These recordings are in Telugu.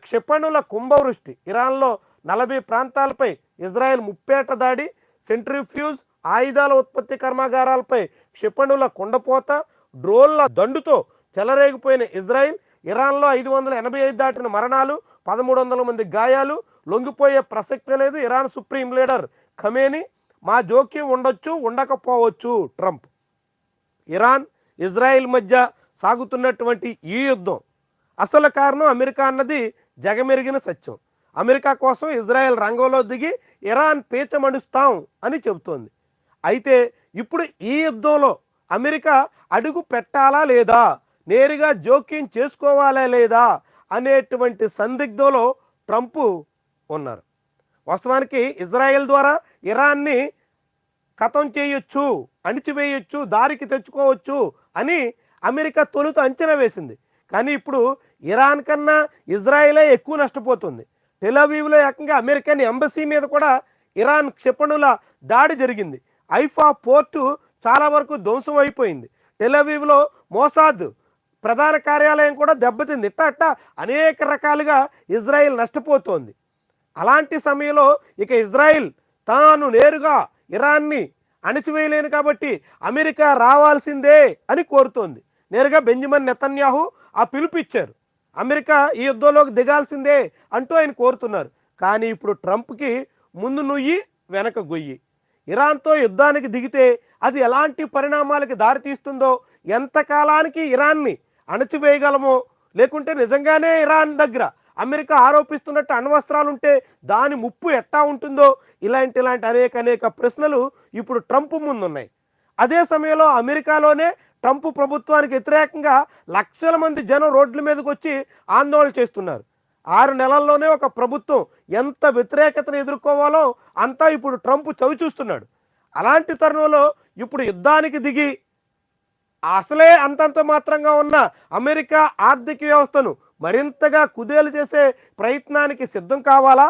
క్షిపణుల కుంభవృష్టి ఇరాన్లో 40 ప్రాంతాలపై ఇజ్రాయెల్ ముప్పేట దాడి, సెంట్రిఫ్యూజ్ ఆయుధాల ఉత్పత్తి కర్మాగారాలపై క్షిపణుల కుండపోత, డ్రోన్ల దండుతో చెలరేగిపోయిన ఇజ్రాయెల్. ఇరాన్లో 585 దాటిన మరణాలు, 1300 మంది గాయాలు. లొంగిపోయే ప్రసక్తే లేదు. ఇరాన్ సుప్రీం లీడర్ ఖమేనీ, మా జోక్యం ఉండొచ్చు ఉండకపోవచ్చు ట్రంప్. ఇరాన్ ఇజ్రాయెల్ మధ్య సాగుతున్నటువంటి ఈ యుద్ధం అసలు కారణం అమెరికా అన్నది జగమెరిగిన సత్యం. అమెరికా కోసం ఇజ్రాయెల్ రంగంలో దిగి ఇరాన్ పీచమడుస్తాం అని చెబుతోంది. అయితే ఇప్పుడు ఈ యుద్ధంలో అమెరికా అడుగు పెట్టాలా లేదా, నేరుగా జోక్యం చేసుకోవాలా లేదా అనేటువంటి సందిగ్ధంలో ట్రంప్ ఉన్నారు. వాస్తవానికి ఇజ్రాయెల్ ద్వారా ఇరాన్ని ఖతం చేయొచ్చు, అణిచివేయొచ్చు, దారికి తెచ్చుకోవచ్చు అని అమెరికా తొలుత అంచనా వేసింది. కానీ ఇప్పుడు ఇరాన్ కన్నా ఇజ్రాయెలే ఎక్కువ నష్టపోతుంది. టెల్-అవీవ్లో ఏకంగా అమెరికన్ ఎంబసీ మీద కూడా ఇరాన్ క్షిపణుల దాడి జరిగింది. ఐఫా పోర్టు చాలా వరకు ధ్వంసం అయిపోయింది. టెల్-అవీవ్లో మోసాద్ ప్రధాన కార్యాలయం కూడా దెబ్బతింది. ఇట్టా అనేక రకాలుగా ఇజ్రాయెల్ నష్టపోతోంది. అలాంటి సమయంలో ఇక ఇజ్రాయెల్ తాను నేరుగా ఇరాన్ని అణిచివేయలేను కాబట్టి అమెరికా రావాల్సిందే అని కోరుతోంది. నేరుగా బెంజమిన్ నెతన్యాహు ఆ పిలుపిచ్చారు. అమెరికా ఈ యుద్ధంలోకి దిగాల్సిందే అంటూ ఆయన కోరుతున్నారు. కానీ ఇప్పుడు ట్రంప్కి ముందు నుయ్యి వెనక గొయ్యి. ఇరాన్తో యుద్ధానికి దిగితే అది ఎలాంటి పరిణామాలకి దారితీస్తుందో, ఎంతకాలానికి ఇరాన్ని అణచివేయగలమో, లేకుంటే నిజంగానే ఇరాన్ దగ్గర అమెరికా ఆరోపిస్తున్నట్టు అణ్వస్త్రాలుంటే దాని ముప్పు ఎట్టా ఉంటుందో, ఇలాంటి అనేక ప్రశ్నలు ఇప్పుడు ట్రంప్ ముందున్నాయి. అదే సమయంలో అమెరికాలోనే ట్రంప్ ప్రభుత్వానికి వ్యతిరేకంగా లక్షల మంది జనం రోడ్ల మీదకి వచ్చి ఆందోళన చేస్తున్నారు. 6 నెలల్లోనే ఒక ప్రభుత్వం ఎంత వ్యతిరేకతను ఎదుర్కోవాలో అంతా ఇప్పుడు ట్రంప్ చవిచూస్తున్నాడు. అలాంటి తరుణంలో ఇప్పుడు యుద్ధానికి దిగి అసలే అంతంత మాత్రంగా ఉన్న అమెరికా ఆర్థిక వ్యవస్థను మరింతగా కుదేలు చేసే ప్రయత్నానికి సిద్ధం కావాలా,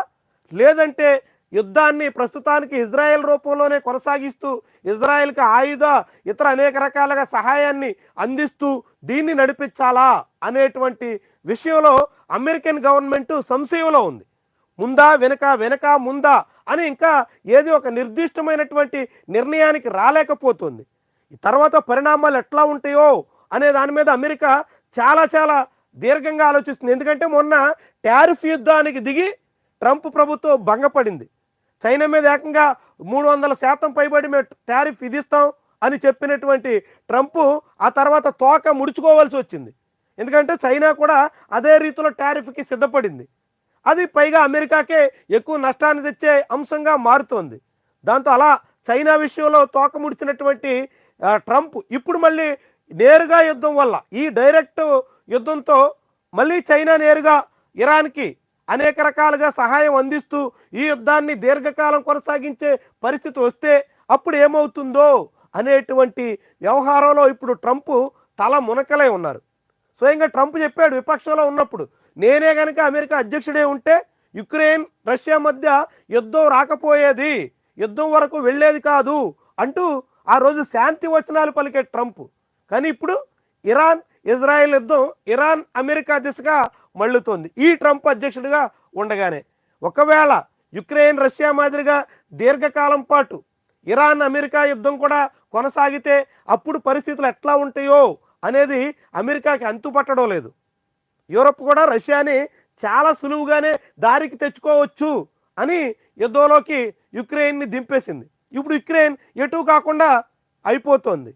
లేదంటే యుద్ధాన్ని ప్రస్తుతానికి ఇజ్రాయెల్ రూపంలోనే కొనసాగిస్తూ ఇజ్రాయెల్కి ఆయుధ ఇతర అనేక రకాలుగా సహాయాన్ని అందిస్తూ దీన్ని నడిపించాలా అనేటువంటి విషయంలో అమెరికన్ గవర్నమెంట్ సంశయంలో ఉంది. ముందా వెనక ముందా అని ఇంకా ఏది ఒక నిర్దిష్టమైనటువంటి నిర్ణయానికి రాలేకపోతుంది. ఈ తర్వాత పరిణామాలు ఎట్లా ఉంటాయో అనే దాని మీద అమెరికా చాలా దీర్ఘంగా ఆలోచిస్తుంది. ఎందుకంటే మొన్న టారిఫ్ యుద్ధానికి దిగి ట్రంప్ ప్రభుత్వం భంగపడింది. చైనా మీద ఏకంగా 300% పైబడి మేము టారిఫ్ విధిస్తాం అని చెప్పినటువంటి ట్రంప్ ఆ తర్వాత తోక ముడుచుకోవాల్సి వచ్చింది. ఎందుకంటే చైనా కూడా అదే రీతిలో టారిఫ్కి సిద్ధపడింది. అది పైగా అమెరికాకే ఎక్కువ నష్టాన్ని తెచ్చే అంశంగా మారుతోంది. దాంతో అలా చైనా విషయంలో తోక ముడిచినటువంటి ట్రంప్ ఇప్పుడు మళ్ళీ నేరుగా యుద్ధం వల్ల, ఈ డైరెక్ట్ యుద్ధంతో మళ్ళీ చైనా నేరుగా ఇరాన్కి అనేక రకాలుగా సహాయం అందిస్తూ ఈ యుద్ధాన్ని దీర్ఘకాలం కొనసాగించే పరిస్థితి వస్తే అప్పుడు ఏమవుతుందో అనేటువంటి వ్యవహారంలో ఇప్పుడు ట్రంప్ తల మునకలై ఉన్నారు. స్వయంగా ట్రంప్ చెప్పాడు విపక్షంలో ఉన్నప్పుడు, నేనే కనుక అమెరికా అధ్యక్షుడే ఉంటే యుక్రెయిన్ రష్యా మధ్య యుద్ధం రాకపోయేది, యుద్ధం వరకు వెళ్ళేది కాదు అంటూ ఆ రోజు శాంతి వచనాలు పలికే ట్రంప్. కానీ ఇప్పుడు ఇరాన్ ఇజ్రాయెల్ యుద్ధం ఇరాన్ అమెరికా దిశగా మళ్ళుతోంది ఈ ట్రంప్ అధ్యక్షుడిగా ఉండగానే. ఒకవేళ యుక్రెయిన్ రష్యా మాదిరిగా దీర్ఘకాలం పాటు ఇరాన్ అమెరికా యుద్ధం కూడా కొనసాగితే అప్పుడు పరిస్థితులు ఎట్లా ఉంటాయో అనేది అమెరికాకి అంతుపట్టడం లేదు. యూరప్ కూడా రష్యాని చాలా సులువుగానే దారికి తెచ్చుకోవచ్చు అని యుద్ధంలోకి యుక్రెయిన్ని దింపేసింది. ఇప్పుడు యుక్రెయిన్ ఎటు కాకుండా అయిపోతుంది.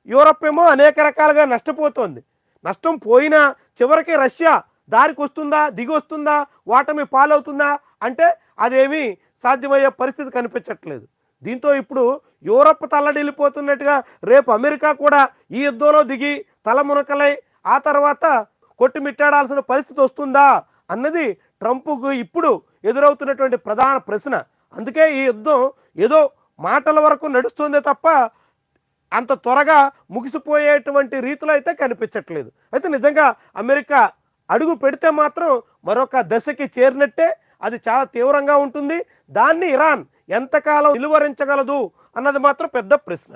యూరప్ ఏమో అనేక రకాలుగా నష్టపోతోంది. నష్టం పోయినా చివరికి రష్యా దారికి వస్తుందా, దిగి వస్తుందా, ఓటమి పాలవుతుందా అంటే అదేమీ సాధ్యమయ్యే పరిస్థితి కనిపించట్లేదు. దీంతో ఇప్పుడు యూరప్ తల్లడిల్లిపోతున్నట్టుగా రేపు అమెరికా కూడా ఈ యుద్ధంలో దిగి తలమునకలై ఆ తర్వాత కొట్టుమిట్టాడాల్సిన పరిస్థితి వస్తుందా అన్నది ట్రంప్కు ఇప్పుడు ఎదురవుతున్నటువంటి ప్రధాన ప్రశ్న. అందుకే ఈ యుద్ధం ఏదో మాటల వరకు నడుస్తుందే తప్ప అంత త్వరగా ముగిసిపోయేటువంటి రీతిలో అయితే కనిపించట్లేదు. అయితే నిజంగా అమెరికా అడుగు పెడితే మాత్రం మరొక దశకి చేరినట్టే, అది చాలా తీవ్రంగా ఉంటుంది. దాన్ని ఇరాన్ ఎంతకాలం నిలువరించగలదు అన్నది మాత్రం పెద్ద ప్రశ్న.